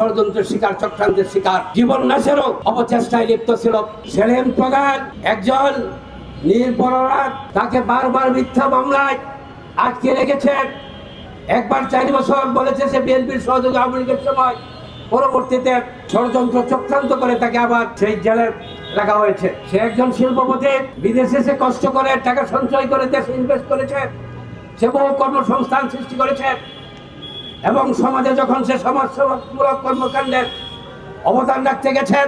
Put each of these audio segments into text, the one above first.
ষড়যন্ত্রের শিকার, চক্রান্তের শিকার, জীবন নাশেরও অপচেষ্টায় লিপ্ত ছিল। সেলিম প্রধান একজন নিরপরাধ, তাকে বারবার মিথ্যা মামলায় আটকে রেখেছেন। একবার 4 বছর বলেছে সে বিএনপির সহযোগী, আওয়ামী লীগের সময়। পরবর্তীতে ষড়যন্ত্র চক্রান্ত করে তাকে আবার সেই জেলে রাখা হয়েছে। সে একজন শিল্পপতি, বিদেশে সে কষ্ট করে টাকা সঞ্চয় করে দেশে ইনভেস্ট করেছে, সে বহু কর্মসংস্থান সৃষ্টি করেছে এবং সমাজে যখন সে সমাজসেবামূলক কর্মকাণ্ডের অবদান রাখতে গেছে,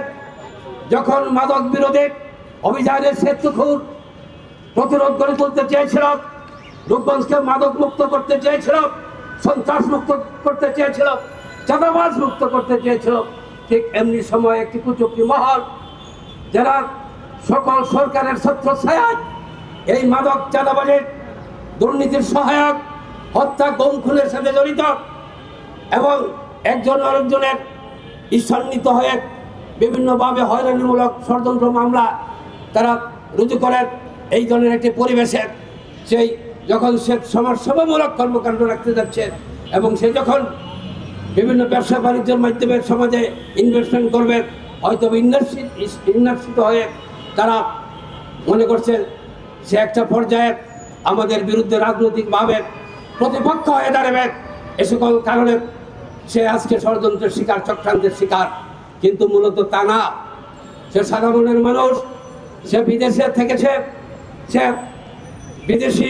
যখন মাদক বিরোধী অভিযানের সেতুখুর প্রতিরোধ করে তুলতে চেয়েছিল, রূপগঞ্জকে মাদক মুক্ত করতে চেয়েছিল, সন্ত্রাস মুক্ত করতে চেয়েছিল, চাঁদাবাজ মুক্ত করতে চেয়েছিল, ঠিক এমনি সময় একটি কুচক্রী মহল যারা সকল সরকারের ছত্রছায়ায় এই মাদক চাঁদাবাজের দুর্নীতির সহায়ক, হত্যা গুম খুনের সাথে জড়িত এবং একজন আরেকজনের ঈর্ষান্বিত হয়ে বিভিন্নভাবে হয়রানিমূলক ষড়যন্ত্র মামলা তারা রুজু করে এই ধরনের একটি পরিবেশে সেই যখন সে সমাজসেবামূলক কর্মকাণ্ড রাখতে যাচ্ছে এবং সে যখন বিভিন্ন ব্যবসা বাণিজ্যের মাধ্যমে সমাজে ইনভেস্টমেন্ট করবে, হয়তো ইন্নার্সিত হয়ে তারা মনে করছে সে একটা পর্যায়ে আমাদের বিরুদ্ধে রাজনৈতিকভাবে প্রতিপক্ষ হয়ে দাঁড়াবে। এ সকল কারণে সে আজকে ষড়যন্ত্রের শিকার, চক্রান্তের শিকার, কিন্তু মূলত তা না। সে সাদা মনের মানুষ, সে বিদেশে থেকেছে, সে বিদেশি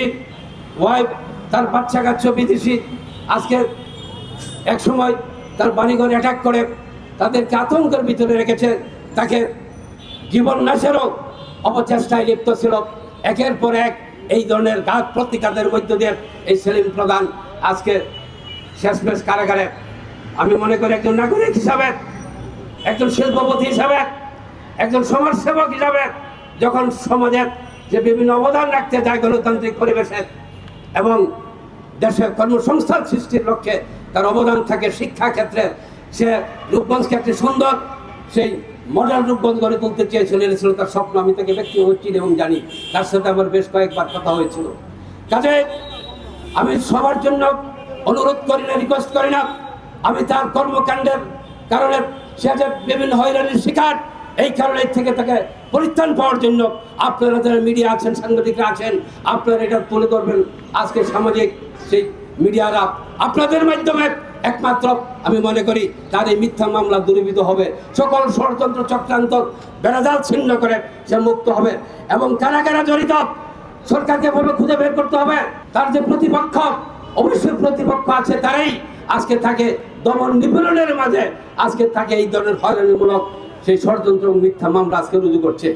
ওয়াইফ, তার বাচ্চা কাচ্চা বিদেশি। আজকে এক সময় তার বাড়িঘর অ্যাটাক করে তাদেরকে আতঙ্কের ভিতরে রেখেছে, তাকে জীবন নাশেরও অপচেষ্টায় লিপ্ত ছিল। একের পর এক এই ধরনের ঘাত প্রতিঘাতের মধ্য দিয়ে এই সেলিম প্রধান আজকে শেষমেশ কারাগারে। আমি মনে করি একজন নাগরিক হিসাবে, একজন শিল্পপতি হিসাবে, একজন সমাজসেবক হিসাবে যখন সমাজের যে বিভিন্ন অবদান রাখতে যায় গণতান্ত্রিক পরিবেশে এবং দেশের কর্মসংস্থান সৃষ্টির লক্ষ্যে তার অবদান থাকে শিক্ষা ক্ষেত্রে, সে রূপগঞ্জকে একটি সুন্দর সেই মডেল রূপগঞ্জ গড়ে তুলতে চেয়েছিল। এটা ছিল তার স্বপ্ন। আমি তাকে ব্যক্তিগত চিনি এবং জানি, তার সাথে আমার বেশ কয়েকবার কথা হয়েছিল। কাজে আমি সবার জন্য অনুরোধ করি না, রিকোয়েস্ট করি না। আমি তার কর্মকাণ্ডের কারণে সে যে বিভিন্ন হয়রানির শিকার, এই কারণে থেকে তাকে পরিত্রাণ পাওয়ার জন্য আপনারা যারা মিডিয়া আছেন, সাংবাদিকরা আছেন, আপনারা এটা তুলে ধরবেন। আজকে সামাজিক সেই মিডিয়ারা আপনাদের মাধ্যমে একমাত্র আমি মনে করি তার এই মিথ্যা মামলা দূরীভূত হবে, সকল ষড়যন্ত্র চক্রান্ত বেড়াজাল ছিন্ন করে সে মুক্ত হবে এবং কারা কারা জড়িত সরকারকে বলবে খুঁজে বের করতে হবে। তার যে প্রতিপক্ষ, অবশ্যই প্রতিপক্ষ আছে, তারাই আজকে তাকে দমন নিপীড়নের মাঝে আজকে তাকে এই ধরনের হয়রানিমূলক সেই ষড়যন্ত্র মিথ্যা মামলা আজকে রুজু করছে।